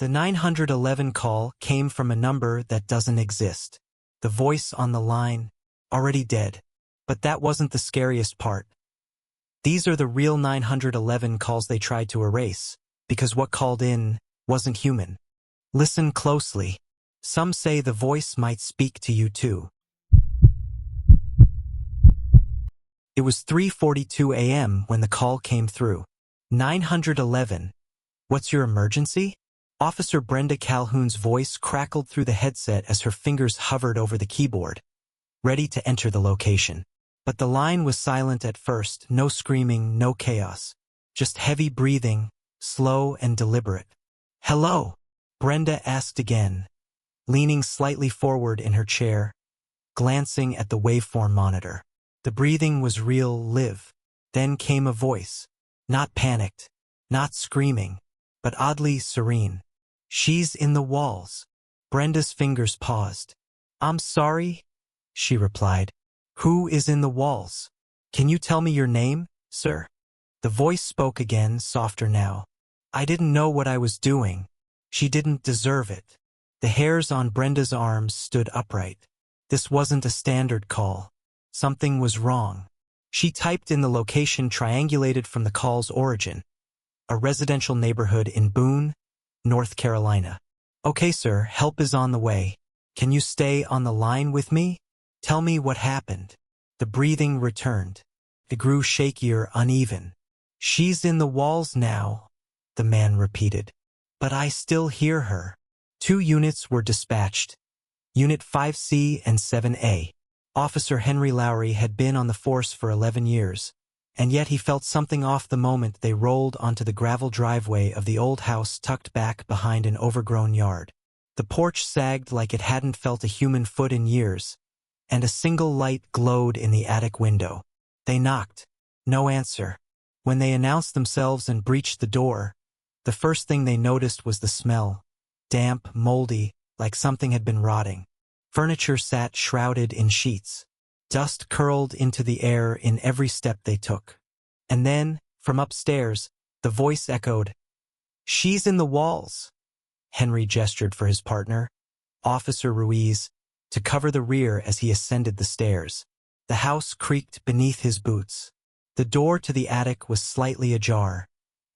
The 911 call came from a number that doesn't exist. The voice on the line, already dead. But that wasn't the scariest part. These are the real 911 calls they tried to erase, because what called in wasn't human. Listen closely. Some say the voice might speak to you too. It was 3:42 a.m. when the call came through. 911. What's your emergency? Officer Brenda Calhoun's voice crackled through the headset as her fingers hovered over the keyboard, ready to enter the location. But the line was silent at first, no screaming, no chaos. Just heavy breathing, slow and deliberate. Hello? Brenda asked again, leaning slightly forward in her chair, glancing at the waveform monitor. The breathing was real, live. Then came a voice. Not panicked, not screaming, but oddly serene. She's in the walls. Brenda's fingers paused. I'm sorry, she replied. Who is in the walls? Can you tell me your name, sir? The voice spoke again, softer now. I didn't know what I was doing. She didn't deserve it. The hairs on Brenda's arms stood upright. This wasn't a standard call. Something was wrong. She typed in the location triangulated from the call's origin. A residential neighborhood in Boone, North Carolina. Okay, sir, help is on the way. Can you stay on the line with me? Tell me what happened. The breathing returned. It grew shakier, uneven. She's in the walls now, the man repeated. But I still hear her. 2 units were dispatched. Unit 5C and 7A. Officer Henry Lowry had been on the force for 11 years, and yet he felt something off the moment they rolled onto the gravel driveway of the old house tucked back behind an overgrown yard. The porch sagged like it hadn't felt a human foot in years, and a single light glowed in the attic window. They knocked. No answer. When they announced themselves and breached the door, the first thing they noticed was the smell. Damp, moldy, like something had been rotting. Furniture sat shrouded in sheets. Dust curled into the air in every step they took. And then, from upstairs, the voice echoed, "She's in the walls." Henry gestured for his partner, Officer Ruiz, to cover the rear as he ascended the stairs. The house creaked beneath his boots. The door to the attic was slightly ajar,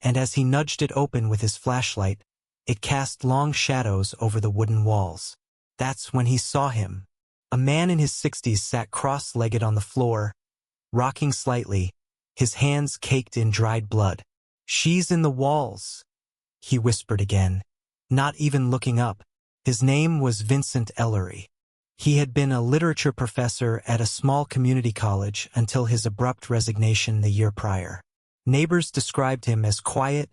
and as he nudged it open with his flashlight, it cast long shadows over the wooden walls. That's when he saw him. A man in his 60s sat cross-legged on the floor, rocking slightly, his hands caked in dried blood. "She's in the walls," he whispered again, not even looking up. His name was Vincent Ellery. He had been a literature professor at a small community college until his abrupt resignation the year prior. Neighbors described him as quiet,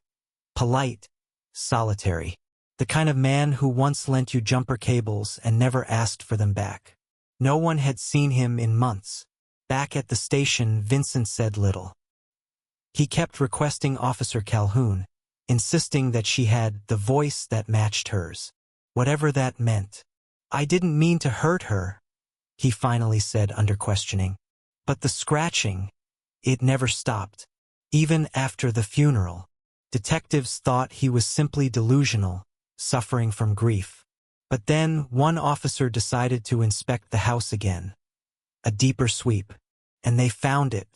polite, solitary. The kind of man who once lent you jumper cables and never asked for them back. No one had seen him in months. Back at the station, Vincent said little. He kept requesting Officer Calhoun, insisting that she had the voice that matched hers, whatever that meant. "I didn't mean to hurt her," he finally said under questioning. But the scratching, it never stopped. Even after the funeral, detectives thought he was simply delusional, suffering from grief. But then one officer decided to inspect the house again. A deeper sweep, and they found it.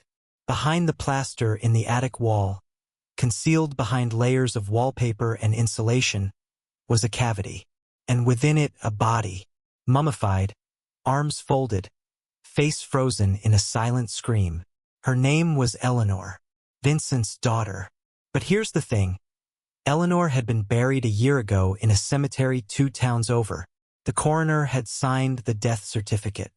Behind the plaster in the attic wall, concealed behind layers of wallpaper and insulation, was a cavity. And within it a body, mummified, arms folded, face frozen in a silent scream. Her name was Eleanor, Vincent's daughter. But here's the thing. Eleanor had been buried a year ago in a cemetery 2 towns over. The coroner had signed the death certificate.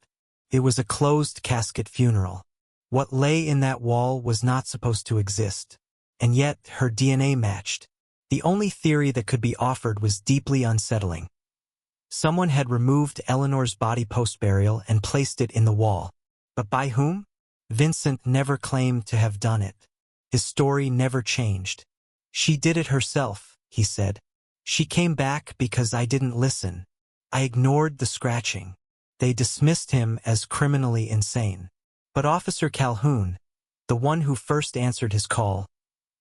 It was a closed casket funeral. What lay in that wall was not supposed to exist. And yet her DNA matched. The only theory that could be offered was deeply unsettling. Someone had removed Eleanor's body post-burial and placed it in the wall. But by whom? Vincent never claimed to have done it. His story never changed. "She did it herself," he said. "She came back because I didn't listen. I ignored the scratching." They dismissed him as criminally insane. But Officer Calhoun, the one who first answered his call,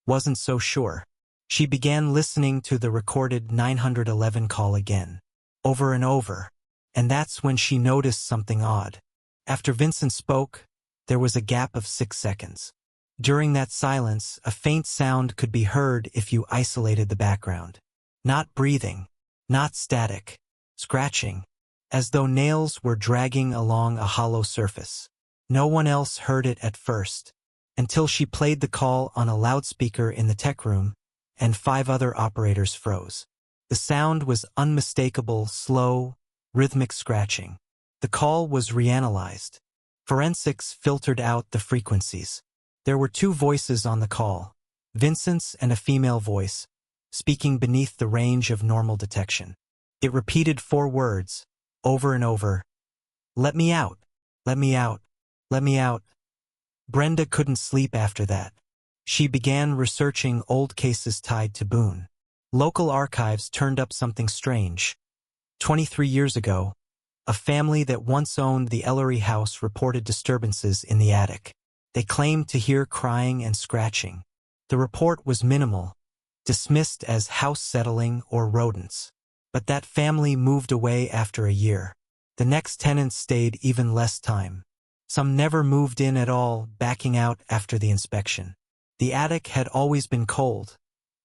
wasn't so sure. She began listening to the recorded 911 call again, over and over, and that's when she noticed something odd. After Vincent spoke, there was a gap of 6 seconds. During that silence, a faint sound could be heard if you isolated the background. Not breathing, not static, scratching, as though nails were dragging along a hollow surface. No one else heard it at first, until she played the call on a loudspeaker in the tech room, and 5 other operators froze. The sound was unmistakable, slow, rhythmic scratching. The call was reanalyzed. Forensics filtered out the frequencies. There were 2 voices on the call, Vincent's and a female voice, speaking beneath the range of normal detection. It repeated 4 words, over and over. Let me out, let me out, let me out. Brenda couldn't sleep after that. She began researching old cases tied to Boone. Local archives turned up something strange. 23 years ago, a family that once owned the Ellery house reported disturbances in the attic. They claimed to hear crying and scratching. The report was minimal, dismissed as house settling or rodents. But that family moved away after a year. The next tenants stayed even less time. Some never moved in at all, backing out after the inspection. The attic had always been cold,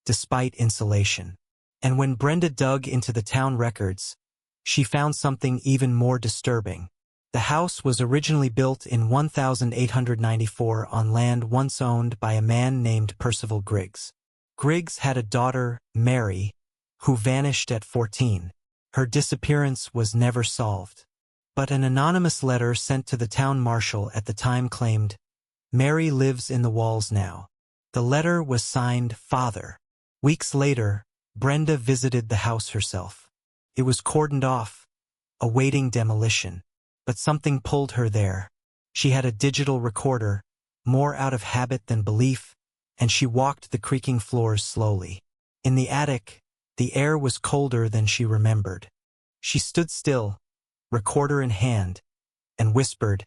despite insulation. And when Brenda dug into the town records, she found something even more disturbing. The house was originally built in 1894 on land once owned by a man named Percival Griggs. Griggs had a daughter, Mary, who vanished at 14. Her disappearance was never solved. But an anonymous letter sent to the town marshal at the time claimed, "Mary lives in the walls now." The letter was signed Father. Weeks later, Brenda visited the house herself. It was cordoned off, awaiting demolition. But something pulled her there. She had a digital recorder, more out of habit than belief, and she walked the creaking floors slowly. In the attic, the air was colder than she remembered. She stood still, recorder in hand, and whispered,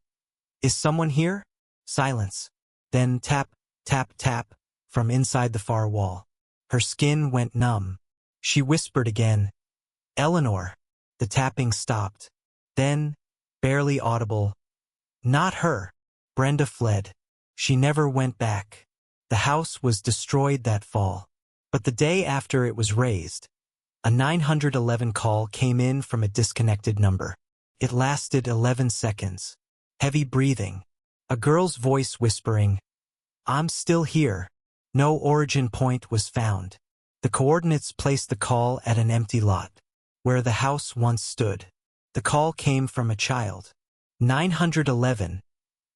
"Is someone here?" Silence. Then tap, tap, tap, from inside the far wall. Her skin went numb. She whispered again, "Eleanor." The tapping stopped. Then, barely audible, "Not her." Brenda fled. She never went back. The house was destroyed that fall. But the day after it was raised, a 911 call came in from a disconnected number. It lasted 11 seconds. Heavy breathing. A girl's voice whispering, "I'm still here." No origin point was found. The coordinates placed the call at an empty lot, where the house once stood. The call came from a child. 911.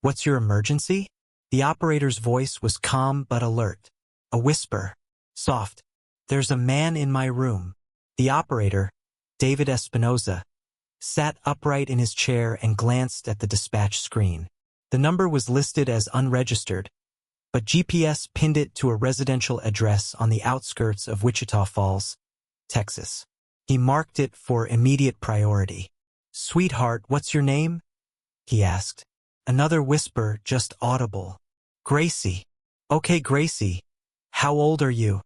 "What's your emergency?" The operator's voice was calm but alert. A whisper. Soft. "There's a man in my room." The operator, David Espinoza, sat upright in his chair and glanced at the dispatch screen. The number was listed as unregistered, but GPS pinned it to a residential address on the outskirts of Wichita Falls, Texas. He marked it for immediate priority. "Sweetheart, what's your name?" he asked. Another whisper, just audible. "Gracie." "Okay, Gracie. How old are you?"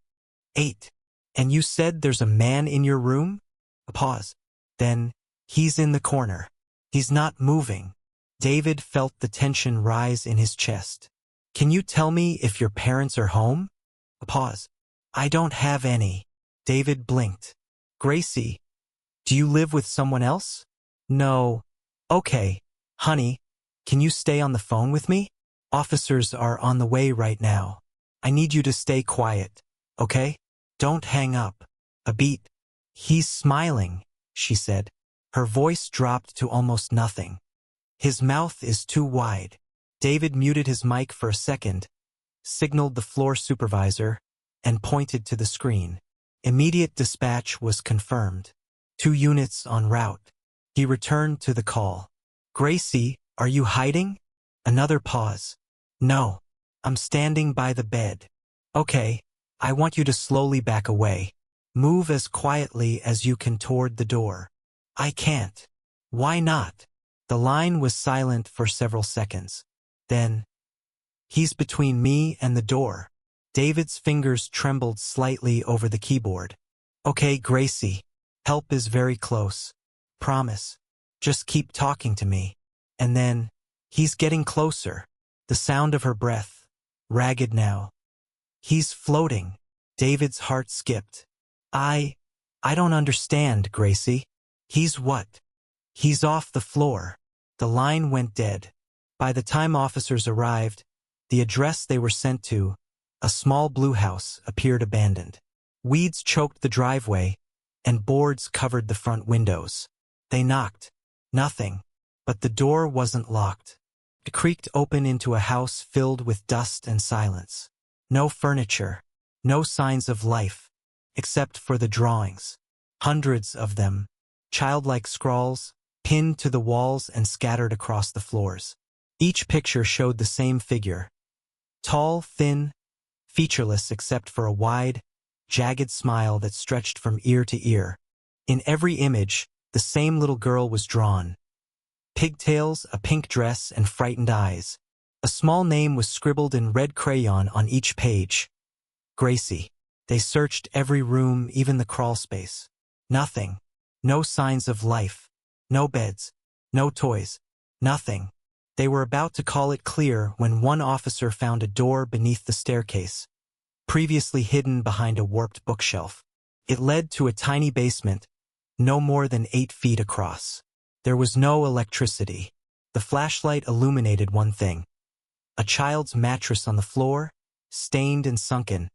8. "And you said there's a man in your room?" A pause. Then, "He's in the corner. He's not moving." David felt the tension rise in his chest. "Can you tell me if your parents are home?" A pause. "I don't have any." David blinked. "Gracie, do you live with someone else?" "No." "Okay. Honey, can you stay on the phone with me? Officers are on the way right now. I need you to stay quiet, okay? Don't hang up." A beat. "He's smiling," she said. Her voice dropped to almost nothing. "His mouth is too wide." David muted his mic for a second, signaled the floor supervisor, and pointed to the screen. Immediate dispatch was confirmed. 2 units en route. He returned to the call. "Gracie, are you hiding?" Another pause. "No. I'm standing by the bed." "Okay. I want you to slowly back away. Move as quietly as you can toward the door." "I can't." "Why not?" The line was silent for several seconds. Then, "He's between me and the door." David's fingers trembled slightly over the keyboard. Okay, Gracie. Help is very close. Promise. Just keep talking to me. And then, he's getting closer. The sound of her breath. Ragged now. He's floating. David's heart skipped. I don't understand, Gracie. He's what? He's off the floor. The line went dead. By the time officers arrived, the address they were sent to, a small blue house, appeared abandoned. Weeds choked the driveway, and boards covered the front windows. They knocked. Nothing. But the door wasn't locked. It creaked open into a house filled with dust and silence. No furniture. No signs of life. Except for the drawings. Hundreds of them. Childlike scrawls, pinned to the walls and scattered across the floors. Each picture showed the same figure. Tall, thin, featureless except for a wide, jagged smile that stretched from ear to ear. In every image, the same little girl was drawn. Pigtails, a pink dress, and frightened eyes. A small name was scribbled in red crayon on each page. Gracie. They searched every room, even the crawl space. Nothing. No signs of life. No beds. No toys. Nothing. They were about to call it clear when one officer found a door beneath the staircase, previously hidden behind a warped bookshelf. It led to a tiny basement, no more than 8 feet across. There was no electricity. The flashlight illuminated one thing. A child's mattress on the floor, stained and sunken,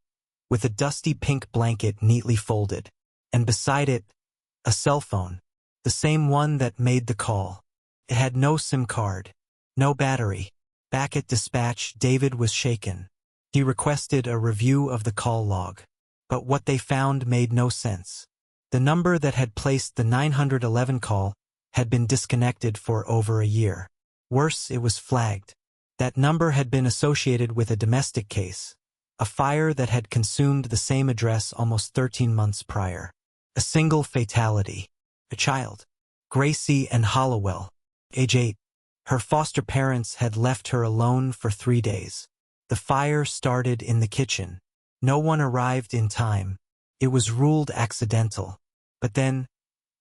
with a dusty pink blanket neatly folded. And beside it, a cell phone, the same one that made the call. It had no SIM card. No battery. Back at dispatch, David was shaken. He requested a review of the call log. But what they found made no sense. The number that had placed the 911 call had been disconnected for over a year. Worse, it was flagged. That number had been associated with a domestic case, a fire that had consumed the same address almost 13 months prior. A single fatality. A child. Gracie and Hollowell, age 8. Her foster parents had left her alone for 3 days. The fire started in the kitchen. No one arrived in time. It was ruled accidental. But then,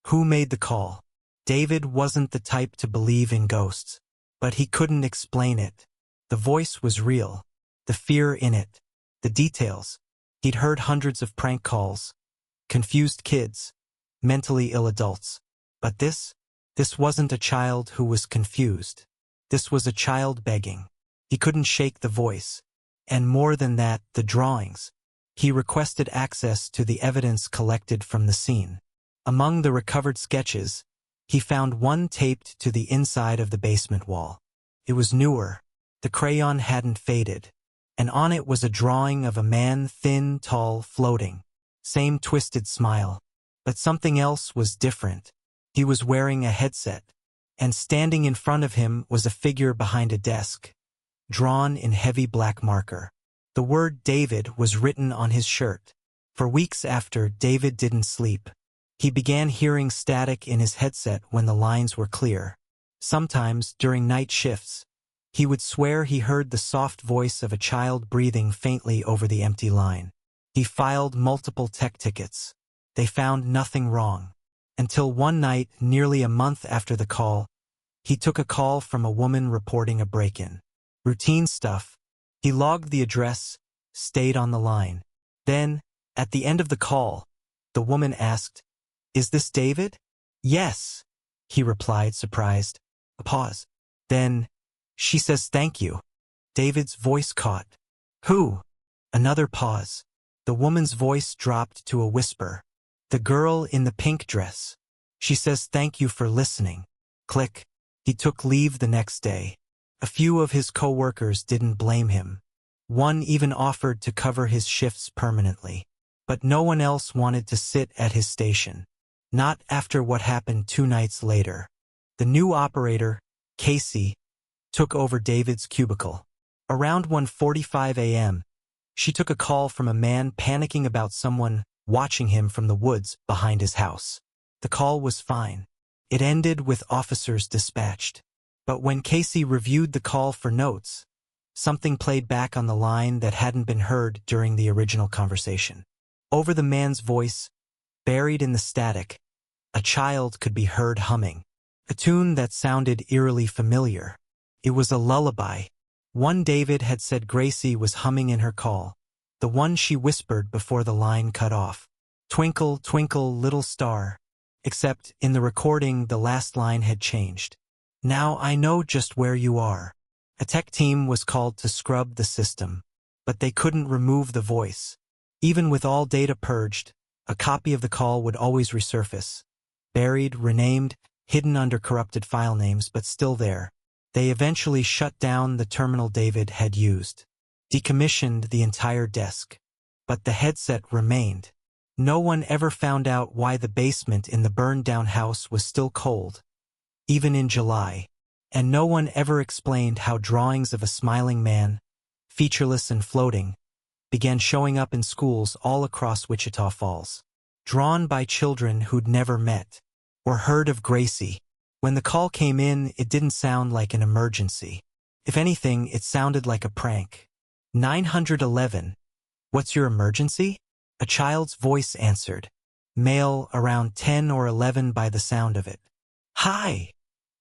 who made the call? David wasn't the type to believe in ghosts. But he couldn't explain it. The voice was real. The fear in it. The details. He'd heard hundreds of prank calls. Confused kids. Mentally ill adults. But this wasn't a child who was confused. This was a child begging. He couldn't shake the voice. And more than that, the drawings. He requested access to the evidence collected from the scene. Among the recovered sketches, he found one taped to the inside of the basement wall. It was newer. The crayon hadn't faded. And on it was a drawing of a man, thin, tall, floating. Same twisted smile. But something else was different. He was wearing a headset, and standing in front of him was a figure behind a desk, drawn in heavy black marker. The word David was written on his shirt. For weeks after, David didn't sleep. He began hearing static in his headset when the lines were clear. Sometimes, during night shifts, he would swear he heard the soft voice of a child breathing faintly over the empty line. He filed multiple tech tickets. They found nothing wrong. Until one night, nearly a month after the call, he took a call from a woman reporting a break-in. Routine stuff. He logged the address, stayed on the line. Then, at the end of the call, the woman asked, "Is this David?" "Yes," he replied, surprised. A pause. Then, "She says thank you." David's voice caught. "Who?" Another pause. The woman's voice dropped to a whisper. "The girl in the pink dress. She says thank you for listening." Click. He took leave the next day. A few of his co-workers didn't blame him. One even offered to cover his shifts permanently. But no one else wanted to sit at his station. Not after what happened 2 nights later. The new operator, Casey, took over David's cubicle. Around 1:45 a.m., she took a call from a man panicking about someone watching him from the woods behind his house. The call was fine. It ended with officers dispatched. But when Casey reviewed the call for notes, Something played back on the line that hadn't been heard during the original conversation. Over the man's voice, buried in the static, a child could be heard humming, a tune that sounded eerily familiar. It was a lullaby. One David had said Gracie was humming in her call, the one she whispered before the line cut off. Twinkle, twinkle, little star. Except, in the recording, the last line had changed. Now I know just where you are. A tech team was called to scrub the system, but they couldn't remove the voice. Even with all data purged, a copy of the call would always resurface. Buried, renamed, hidden under corrupted file names, but still there. They eventually shut down the terminal David had used, decommissioned the entire desk. But the headset remained. No one ever found out why the basement in the burned-down house was still cold, even in July. And no one ever explained how drawings of a smiling man, featureless and floating, began showing up in schools all across Wichita Falls. Drawn by children who'd never met or heard of Gracie. When the call came in, it didn't sound like an emergency. If anything, it sounded like a prank. 911. What's your emergency? A child's voice answered. Male, around 10 or 11 by the sound of it. Hi,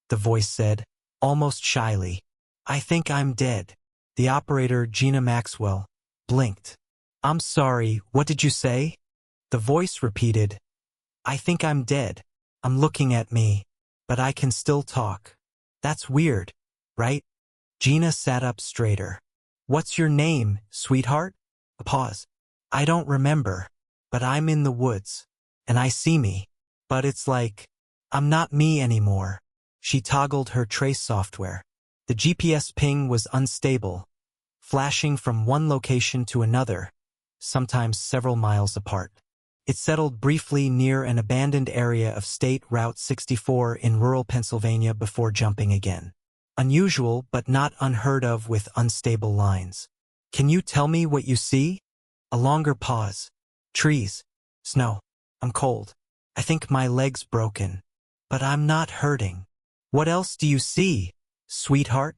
the voice said, almost shyly. I think I'm dead. The operator, Gina Maxwell, blinked. I'm sorry, what did you say? The voice repeated. I think I'm dead. I'm looking at me, but I can still talk. That's weird, right? Gina sat up straighter. What's your name, sweetheart? A pause. I don't remember, but I'm in the woods, and I see me. But it's like, I'm not me anymore. She toggled her trace software. The GPS ping was unstable, flashing from one location to another, sometimes several miles apart. It settled briefly near an abandoned area of State Route 64 in rural Pennsylvania before jumping again. Unusual but not unheard of with unstable lines. Can you tell me what you see? A longer pause. Trees. Snow. I'm cold. I think my leg's broken. But I'm not hurting. What else do you see, sweetheart?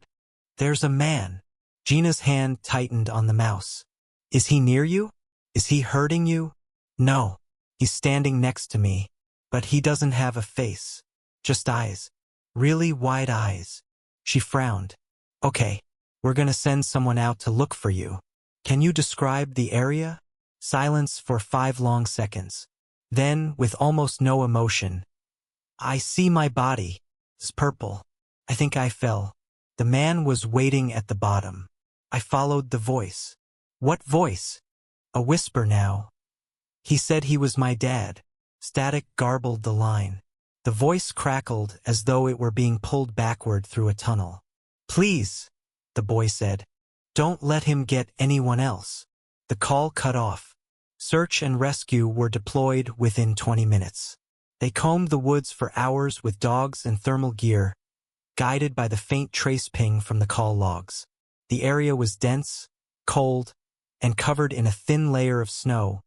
There's a man. Gina's hand tightened on the mouse. Is he near you? Is he hurting you? No. He's standing next to me. But he doesn't have a face. Just eyes. Really wide eyes. She frowned. Okay. We're gonna send someone out to look for you. Can you describe the area? Silence for 5 long seconds. Then, with almost no emotion, I see my body. It's purple. I think I fell. The man was waiting at the bottom. I followed the voice. What voice? A whisper now. He said he was my dad. Static garbled the line. The voice crackled as though it were being pulled backward through a tunnel. Please, the boy said. Don't let him get anyone else. The call cut off. Search and rescue were deployed within 20 minutes. They combed the woods for hours with dogs and thermal gear, guided by the faint trace ping from the call logs. The area was dense, cold, and covered in a thin layer of snow,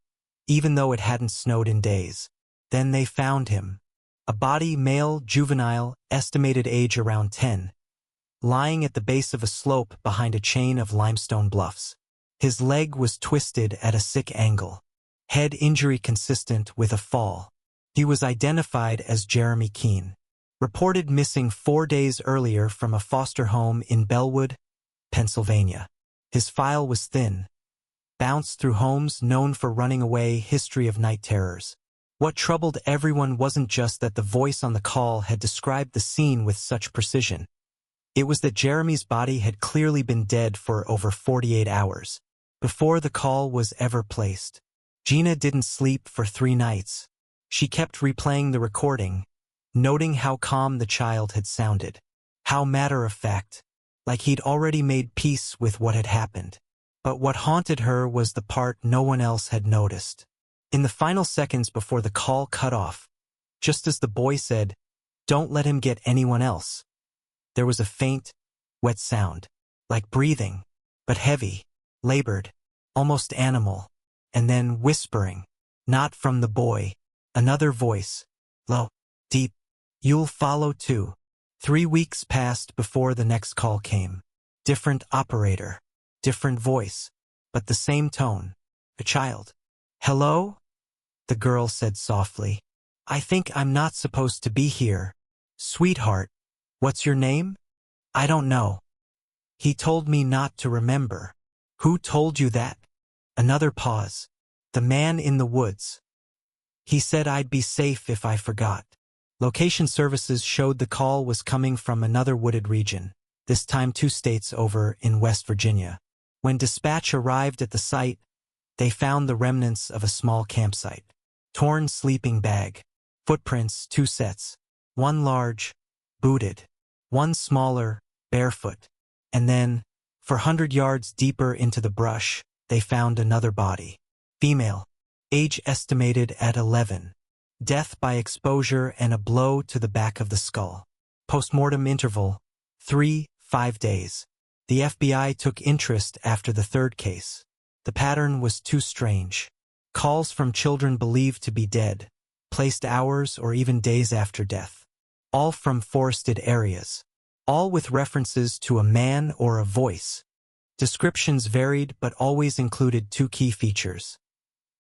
even though it hadn't snowed in days. Then they found him. A body, male, juvenile, estimated age around 10. Lying at the base of a slope behind a chain of limestone bluffs. His leg was twisted at a sick angle. Head injury consistent with a fall. He was identified as Jeremy Keene. Reported missing 4 days earlier from a foster home in Bellwood, Pennsylvania. His file was thin. Bounced through homes known for running away, history of night terrors. What troubled everyone wasn't just that the voice on the call had described the scene with such precision. It was that Jeremy's body had clearly been dead for over 48 hours, before the call was ever placed. Gina didn't sleep for 3 nights. She kept replaying the recording, noting how calm the child had sounded, how matter-of-fact, like he'd already made peace with what had happened. But what haunted her was the part no one else had noticed. In the final seconds before the call cut off, just as the boy said, "Don't let him get anyone else," there was a faint, wet sound, like breathing, but heavy, labored, almost animal, and then whispering, not from the boy, another voice, low, deep, "You'll follow too." 3 weeks passed before the next call came. Different operator. different voice, but the same tone. A child. Hello? The girl said softly. I think I'm not supposed to be here. Sweetheart, what's your name? I don't know. He told me not to remember. Who told you that? Another pause. The man in the woods. He said I'd be safe if I forgot. Location services showed the call was coming from another wooded region, this time 2 states over in West Virginia. When dispatch arrived at the site, they found the remnants of a small campsite. Torn sleeping bag. Footprints, 2 sets. One large, booted. One smaller, barefoot. And then, 400 yards deeper into the brush, they found another body. Female. Age estimated at 11. Death by exposure and a blow to the back of the skull. Postmortem interval, 3-5 days. The FBI took interest after the 3rd case. The pattern was too strange. Calls from children believed to be dead, placed hours or even days after death. All from forested areas. All with references to a man or a voice. Descriptions varied but always included 2 key features.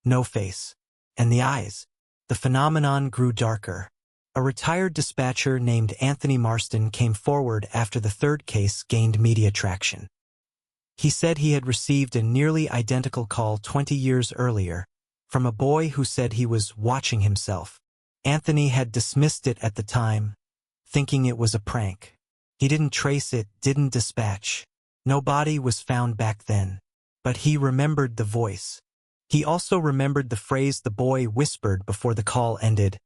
No face. And the eyes. The phenomenon grew darker. A retired dispatcher named Anthony Marston came forward after the 3rd case gained media traction. He said he had received a nearly identical call 20 years earlier from a boy who said he was watching himself. Anthony had dismissed it at the time, thinking it was a prank. He didn't trace it, didn't dispatch. No body was found back then. But he remembered the voice. He also remembered the phrase the boy whispered before the call ended.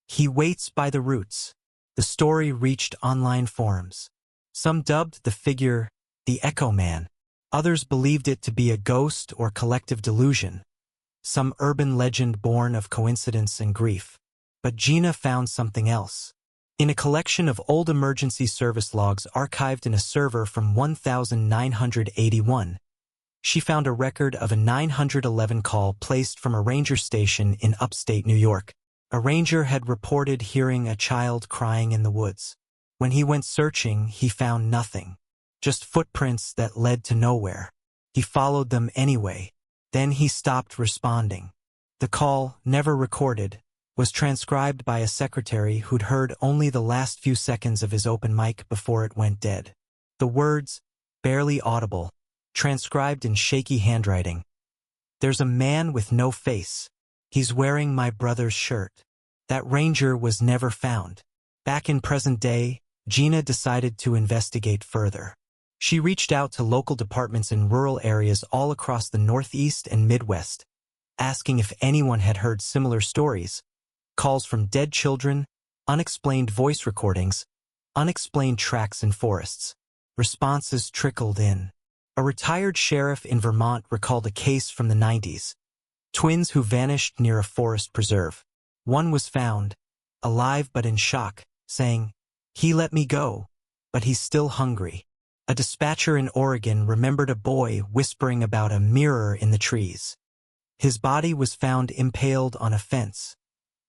He waits by the roots. The story reached online forums. Some dubbed the figure the Echo Man. Others believed it to be a ghost or collective delusion. Some urban legend born of coincidence and grief. But Gina found something else. In a collection of old emergency service logs archived in a server from 1981, she found a record of a 911 call placed from a ranger station in upstate New York. A ranger had reported hearing a child crying in the woods. When he went searching, he found nothing. Just footprints that led to nowhere. He followed them anyway. Then he stopped responding. The call, never recorded, was transcribed by a secretary who'd heard only the last few seconds of his open mic before it went dead. The words, barely audible, transcribed in shaky handwriting. There's a man with no face. He's wearing my brother's shirt. That ranger was never found. Back in present day, Gina decided to investigate further. She reached out to local departments in rural areas all across the Northeast and Midwest, asking if anyone had heard similar stories. Calls from dead children, unexplained voice recordings, unexplained tracks in forests. Responses trickled in. A retired sheriff in Vermont recalled a case from the 90s. Twins who vanished near a forest preserve. One was found, alive but in shock, saying, "He let me go, but he's still hungry." A dispatcher in Oregon remembered a boy whispering about a mirror in the trees. His body was found impaled on a fence,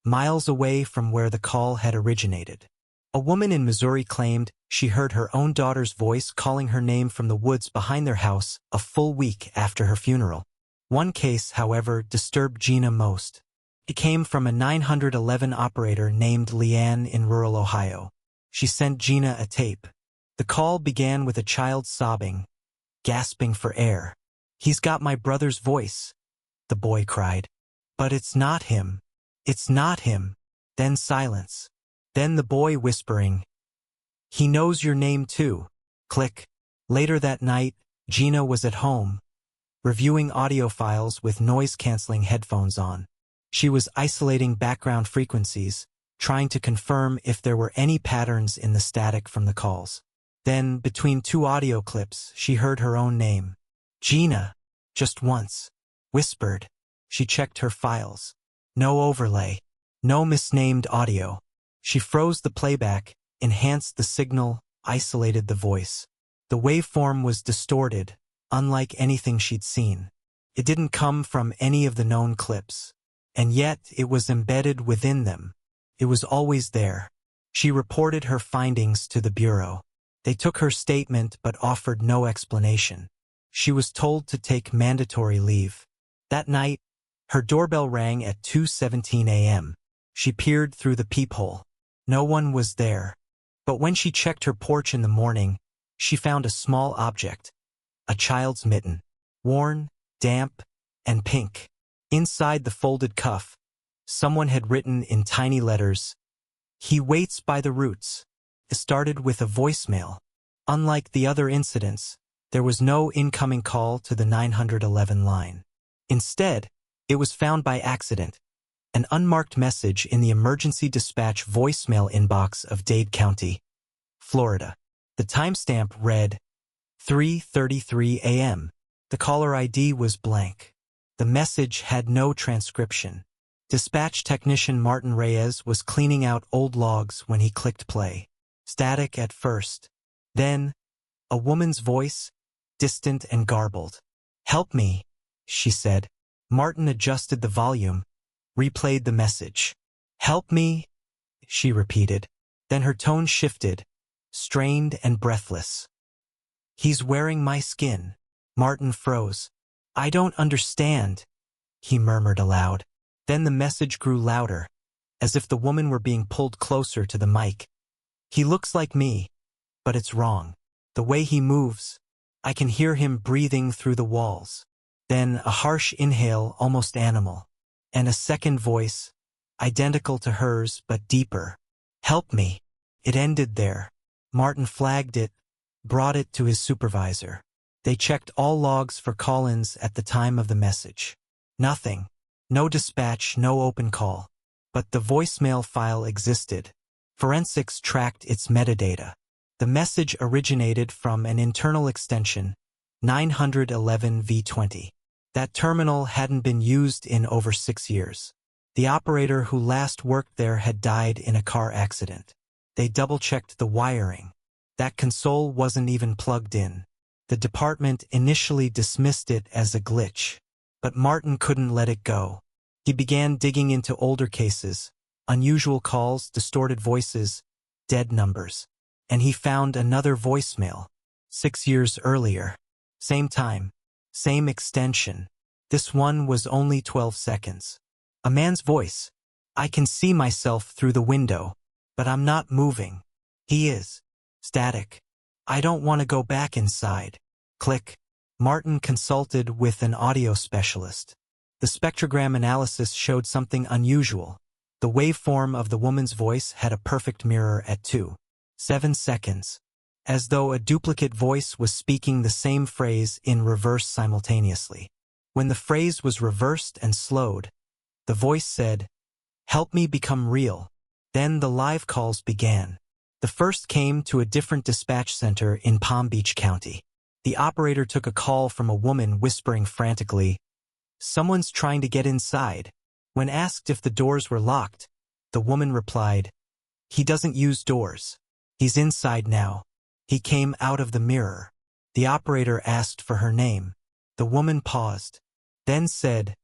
miles away from where the call had originated. A woman in Missouri claimed she heard her own daughter's voice calling her name from the woods behind their house a full week after her funeral. One case, however, disturbed Gina most. It came from a 911 operator named Leanne in rural Ohio. She sent Gina a tape. The call began with a child sobbing, gasping for air. "He's got my brother's voice," the boy cried. "But it's not him. It's not him." Then silence. Then the boy whispering, "He knows your name too." Click. Later that night, Gina was at home, reviewing audio files with noise-canceling headphones on. She was isolating background frequencies, trying to confirm if there were any patterns in the static from the calls. Then, between 2 audio clips, she heard her own name. "Gina," just once. Whispered. She checked her files. No overlay. No misnamed audio. She froze the playback, enhanced the signal, isolated the voice. The waveform was distorted, unlike anything she'd seen. It didn't come from any of the known clips. And yet, it was embedded within them. It was always there. She reported her findings to the Bureau. They took her statement but offered no explanation. She was told to take mandatory leave. That night, her doorbell rang at 2:17 a.m. She peered through the peephole. No one was there. But when she checked her porch in the morning, she found a small object, a child's mitten, worn, damp, and pink. Inside the folded cuff, someone had written in tiny letters, "He waits by the roots." It started with a voicemail. Unlike the other incidents, there was no incoming call to the 911 line. Instead, it was found by accident, an unmarked message in the emergency dispatch voicemail inbox of Dade County, Florida. The timestamp read 3:33 a.m. The caller ID was blank. The message had no transcription. Dispatch technician Martin Reyes was cleaning out old logs when he clicked play. Static at first. Then, a woman's voice, distant and garbled. "Help me," she said. Martin adjusted the volume, replayed the message. "Help me," she repeated. Then her tone shifted, strained and breathless. "He's wearing my skin." Martin froze. "I don't understand," he murmured aloud. Then the message grew louder, as if the woman were being pulled closer to the mic. "He looks like me, but it's wrong. The way he moves, I can hear him breathing through the walls." Then a harsh inhale, almost animal, and a second voice, identical to hers but deeper. "Help me." It ended there. Martin flagged it, brought it to his supervisor. They checked all logs for call-ins at the time of the message. Nothing. No dispatch, no open call. But the voicemail file existed. Forensics tracked its metadata. The message originated from an internal extension, 911V20. That terminal hadn't been used in over 6 years. The operator who last worked there had died in a car accident. They double-checked the wiring. That console wasn't even plugged in. The department initially dismissed it as a glitch. But Martin couldn't let it go. He began digging into older cases, unusual calls, distorted voices, dead numbers. And he found another voicemail, 6 years earlier. Same time, same extension. This one was only 12 seconds. A man's voice. "I can see myself through the window, but I'm not moving." "He is." Static. "I don't want to go back inside." Click. Martin consulted with an audio specialist. The spectrogram analysis showed something unusual. The waveform of the woman's voice had a perfect mirror at 2.7 seconds, as though a duplicate voice was speaking the same phrase in reverse simultaneously. When the phrase was reversed and slowed, the voice said, "Help me become real." Then the live calls began. The first came to a different dispatch center in Palm Beach County. The operator took a call from a woman whispering frantically, "Someone's trying to get inside." When asked if the doors were locked, the woman replied, "He doesn't use doors. He's inside now. He came out of the mirror." The operator asked for her name. The woman paused, then said,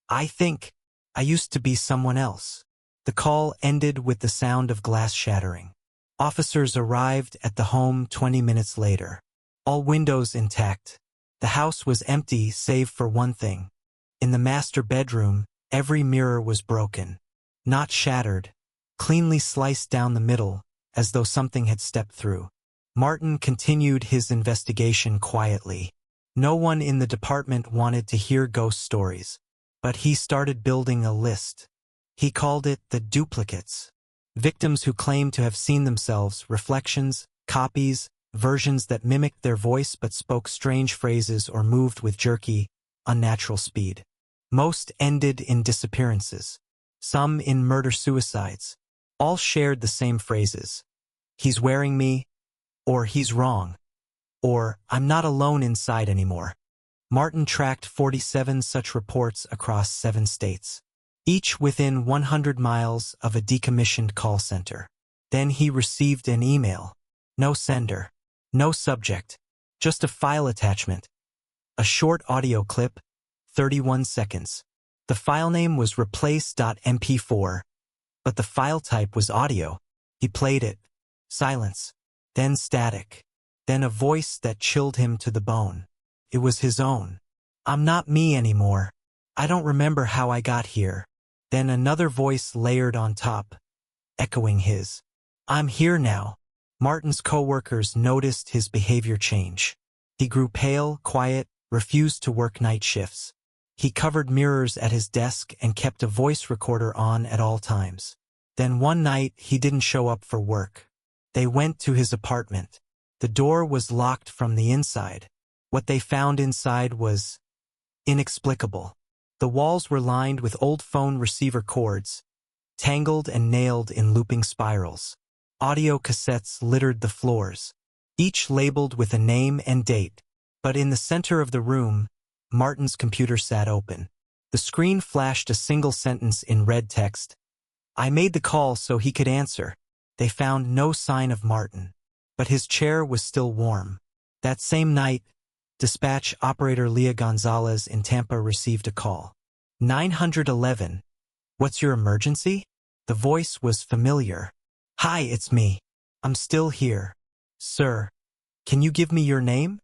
"I think I used to be someone else." The call ended with the sound of glass shattering. Officers arrived at the home 20 minutes later. All windows intact. The house was empty save for one thing. In the master bedroom, every mirror was broken. Not shattered, cleanly sliced down the middle, as though something had stepped through. Martin continued his investigation quietly. No one in the department wanted to hear ghost stories, but he started building a list. He called it the duplicates. Victims who claimed to have seen themselves, reflections, copies, versions that mimicked their voice but spoke strange phrases or moved with jerky, unnatural speed. Most ended in disappearances, some in murder-suicides. All shared the same phrases. "He's wearing me," or "He's wrong," or "I'm not alone inside anymore." Martin tracked 47 such reports across 7 states, each within 100 miles of a decommissioned call center. Then he received an email. No sender, no subject, just a file attachment. A short audio clip, 31 seconds. The file name was replace.mp4, but the file type was audio. He played it. Silence. Then static. Then a voice that chilled him to the bone. It was his own. I'm not me anymore. I don't remember how I got here. Then another voice layered on top, echoing his. I'm here now. Martin's coworkers noticed his behavior change. He grew pale, quiet, refused to work night shifts. He covered mirrors at his desk and kept a voice recorder on at all times. Then one night, he didn't show up for work. They went to his apartment. The door was locked from the inside. What they found inside was inexplicable. The walls were lined with old phone receiver cords, tangled and nailed in looping spirals. Audio cassettes littered the floors, each labeled with a name and date. But in the center of the room, Martin's computer sat open. The screen flashed a single sentence in red text. I made the call so he could answer. They found no sign of Martin, but his chair was still warm. That same night, dispatch operator Leah Gonzalez in Tampa received a call. 911. What's your emergency? The voice was familiar. Hi, it's me. I'm still here. Sir, can you give me your name?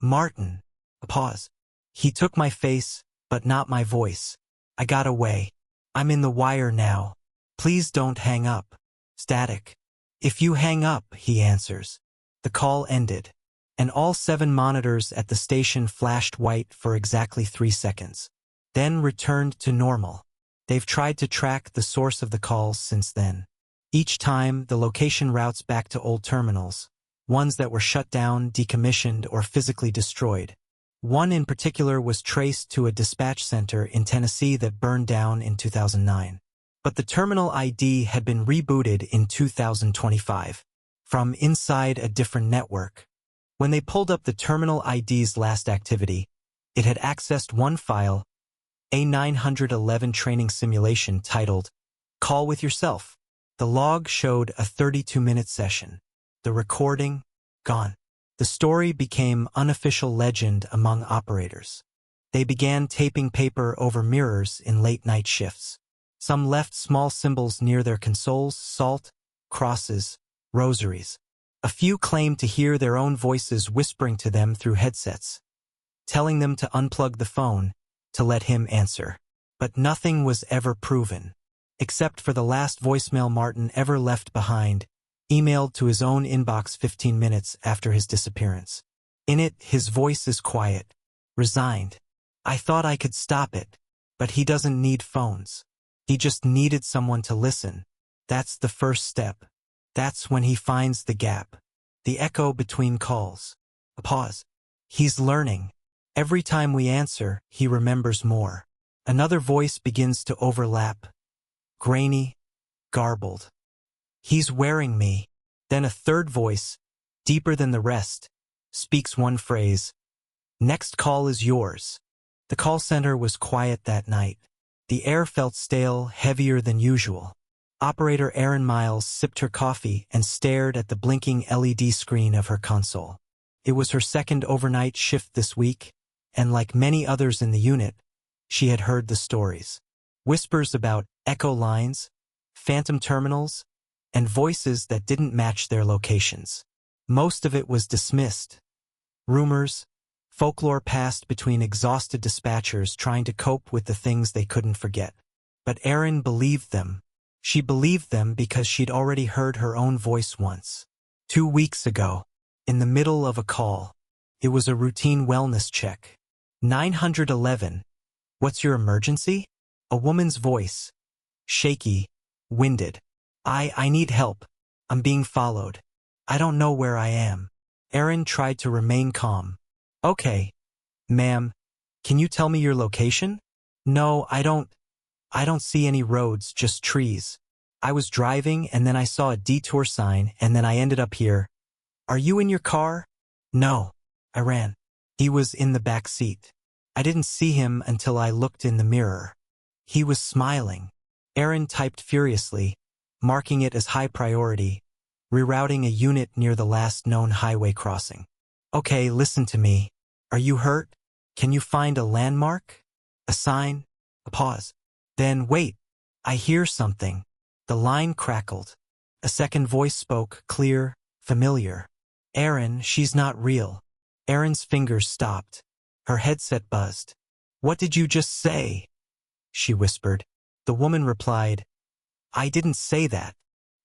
Martin. A pause. He took my face, but not my voice. I got away. I'm in the wire now. Please don't hang up. Static. If you hang up, he answers. The call ended, and all 7 monitors at the station flashed white for exactly 3 seconds, then returned to normal. They've tried to track the source of the calls since then. Each time, the location routes back to old terminals, ones that were shut down, decommissioned, or physically destroyed. One in particular was traced to a dispatch center in Tennessee that burned down in 2009. But the terminal ID had been rebooted in 2025, from inside a different network. When they pulled up the terminal ID's last activity, it had accessed one file, a 911 training simulation titled, Call with Yourself. The log showed a 32-minute session. The recording, gone. The story became unofficial legend among operators. They began taping paper over mirrors in late-night shifts. Some left small symbols near their consoles, salt, crosses, rosaries. A few claimed to hear their own voices whispering to them through headsets, telling them to unplug the phone, to let him answer. But nothing was ever proven, except for the last voicemail Martin ever left behind, emailed to his own inbox 15 minutes after his disappearance. In it, his voice is quiet, resigned. I thought I could stop it, but he doesn't need phones. He just needed someone to listen. That's the first step. That's when he finds the gap. The echo between calls. A pause. He's learning. Every time we answer, he remembers more. Another voice begins to overlap. Grainy, garbled. He's wearing me. Then a third voice, deeper than the rest, speaks one phrase. Next call is yours. The call center was quiet that night. The air felt stale, heavier than usual. Operator Erin Miles sipped her coffee and stared at the blinking LED screen of her console. It was her second overnight shift this week, and like many others in the unit, she had heard the stories. Whispers about echo lines, phantom terminals, and voices that didn't match their locations. Most of it was dismissed. Rumors, folklore passed between exhausted dispatchers trying to cope with the things they couldn't forget. But Erin believed them. She believed them because she'd already heard her own voice once. 2 weeks ago, in the middle of a call. It was a routine wellness check. 911. What's your emergency? A woman's voice. Shaky, winded. I need help. I'm being followed. I don't know where I am. Erin tried to remain calm. Okay. Ma'am, can you tell me your location? No, I don't see any roads, just trees. I was driving and then I saw a detour sign and then I ended up here. Are you in your car? No. I ran. He was in the back seat. I didn't see him until I looked in the mirror. He was smiling. Erin typed furiously, marking it as high priority, rerouting a unit near the last known highway crossing. Okay, listen to me. Are you hurt? Can you find a landmark? A sign? A pause. Then wait. I hear something. The line crackled. A second voice spoke, clear, familiar. Erin, she's not real. Erin's fingers stopped. Her headset buzzed. "What did you just say?" she whispered. The woman replied, "I didn't say that."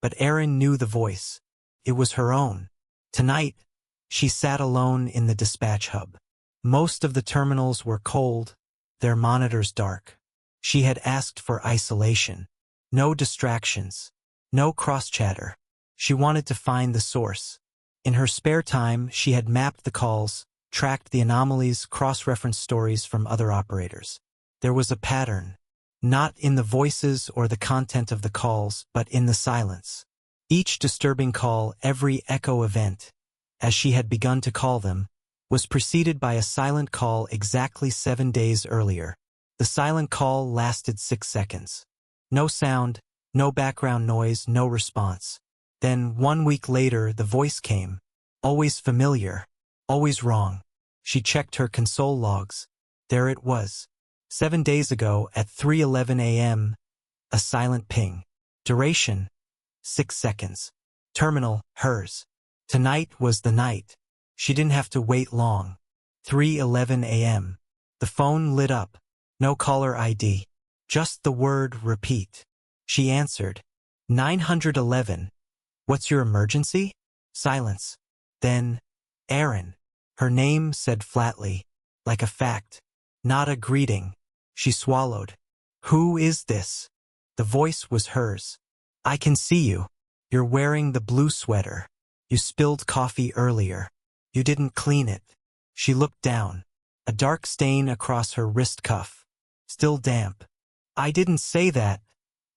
But Erin knew the voice. It was her own. Tonight, she sat alone in the dispatch hub. Most of the terminals were cold, their monitors dark. She had asked for isolation. No distractions. No cross-chatter. She wanted to find the source. In her spare time, she had mapped the calls, tracked the anomalies, cross-referenced stories from other operators. There was a pattern. Not in the voices or the content of the calls, but in the silence. Each disturbing call, every echo event, as she had begun to call them, was preceded by a silent call exactly 7 days earlier. The silent call lasted 6 seconds. No sound, no background noise, no response. Then, 1 week later, the voice came. Always familiar. Always wrong. She checked her console logs. There it was. 7 days ago, at 3:11 a.m., a silent ping. Duration, 6 seconds. Terminal, hers. Tonight was the night. She didn't have to wait long. 3:11 a.m. The phone lit up. No caller ID. Just the word repeat. She answered. 911. What's your emergency? Silence. Then, Erin. Her name said flatly, like a fact, not a greeting. She swallowed. Who is this? The voice was hers. I can see you. You're wearing the blue sweater. You spilled coffee earlier. You didn't clean it. She looked down. A dark stain across her wrist cuff. Still damp. I didn't say that,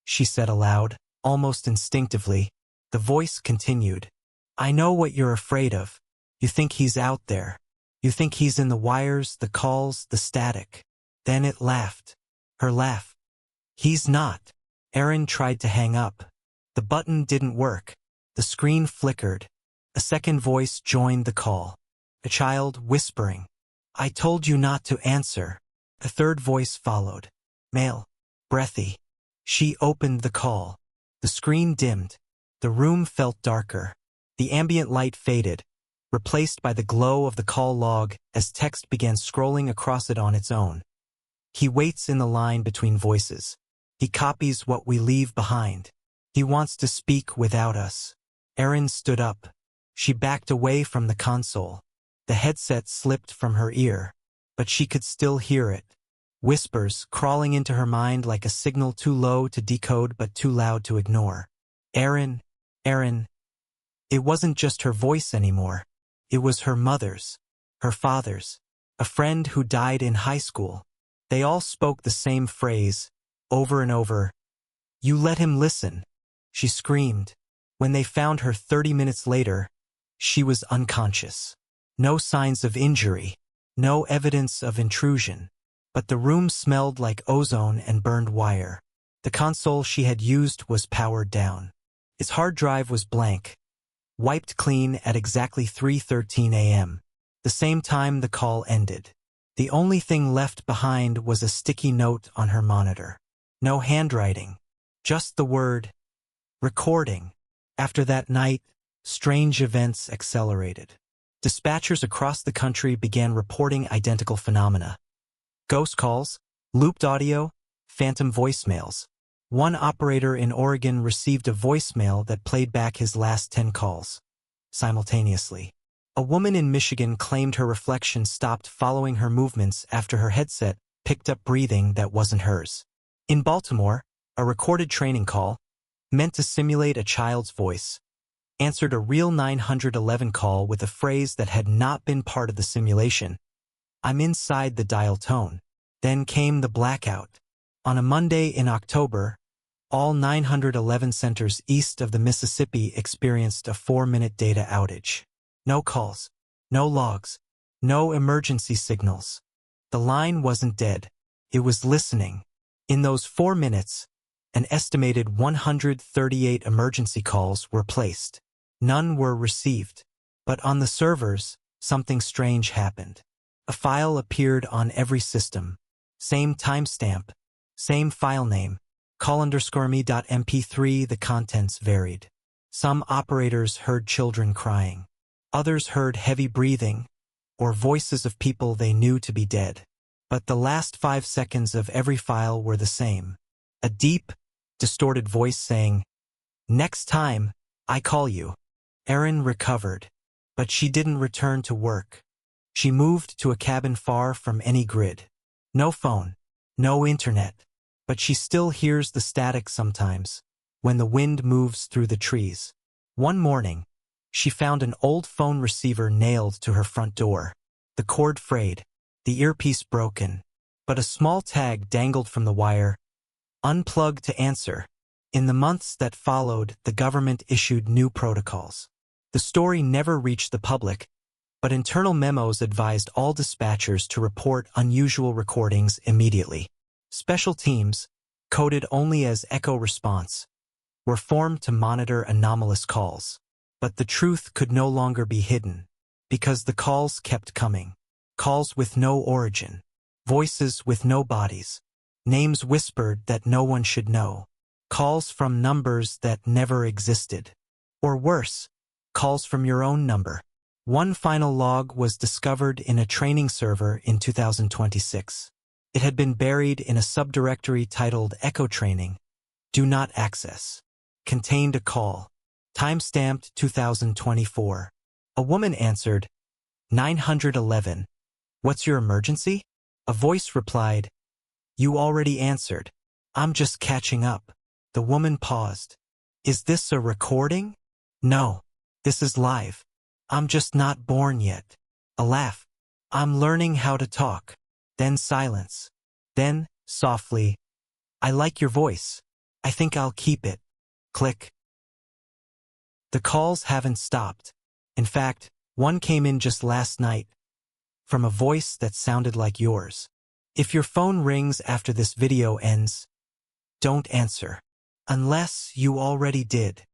she said aloud, almost instinctively. The voice continued. I know what you're afraid of. You think he's out there. You think he's in the wires, the calls, the static. Then it laughed. Her laugh. He's not. Erin tried to hang up. The button didn't work. The screen flickered. A second voice joined the call. A child whispering. I told you not to answer. A third voice followed. Male. Breathy. She opened the call. The screen dimmed. The room felt darker. The ambient light faded, replaced by the glow of the call log as text began scrolling across it on its own. He waits in the line between voices. He copies what we leave behind. He wants to speak without us. Erin stood up. She backed away from the console. The headset slipped from her ear, but she could still hear it. Whispers crawling into her mind like a signal too low to decode but too loud to ignore. Erin, Erin. It wasn't just her voice anymore. It was her mother's, her father's, a friend who died in high school. They all spoke the same phrase, over and over. You let him listen, she screamed. When they found her 30 minutes later, she was unconscious. No signs of injury, no evidence of intrusion. But the room smelled like ozone and burned wire. The console she had used was powered down. Its hard drive was blank, wiped clean at exactly 3:13 a.m., the same time the call ended. The only thing left behind was a sticky note on her monitor. No handwriting, just the word, recording. After that night, strange events accelerated. Dispatchers across the country began reporting identical phenomena. Ghost calls, looped audio, phantom voicemails. One operator in Oregon received a voicemail that played back his last 10 calls simultaneously. A woman in Michigan claimed her reflection stopped following her movements after her headset picked up breathing that wasn't hers. In Baltimore, a recorded training call, meant to simulate a child's voice, answered a real 911 call with a phrase that had not been part of the simulation. I'm inside the dial tone. Then came the blackout. On a Monday in October, all 911 centers east of the Mississippi experienced a 4-minute data outage. No calls, no logs, no emergency signals. The line wasn't dead. It was listening. In those 4 minutes, an estimated 138 emergency calls were placed. None were received. But on the servers, something strange happened. A file appeared on every system. Same timestamp, same file name, call_me.mp3. The contents varied. Some operators heard children crying. Others heard heavy breathing, or voices of people they knew to be dead. But the last 5 seconds of every file were the same. A deep, distorted voice saying, "Next time, I call you." Erin recovered, but she didn't return to work. She moved to a cabin far from any grid. No phone, no internet, but she still hears the static sometimes, when the wind moves through the trees. One morning, she found an old phone receiver nailed to her front door. The cord frayed, the earpiece broken, but a small tag dangled from the wire, "Unplug to answer." In the months that followed, the government issued new protocols. The story never reached the public, but internal memos advised all dispatchers to report unusual recordings immediately. Special teams, coded only as echo response, were formed to monitor anomalous calls. But the truth could no longer be hidden, because the calls kept coming. Calls with no origin, voices with no bodies, names whispered that no one should know, calls from numbers that never existed. Or worse, calls from your own number. One final log was discovered in a training server in 2026. It had been buried in a subdirectory titled Echo Training, Do Not Access. Contained a call, timestamped 2024. A woman answered, 911. "What's your emergency?" A voice replied, "You already answered. I'm just catching up." The woman paused. "Is this a recording?" "No, this is live. I'm just not born yet." A laugh. "I'm learning how to talk." Then silence. Then, softly, "I like your voice. I think I'll keep it." Click. The calls haven't stopped. In fact, one came in just last night, from a voice that sounded like yours. If your phone rings after this video ends, don't answer. Unless you already did.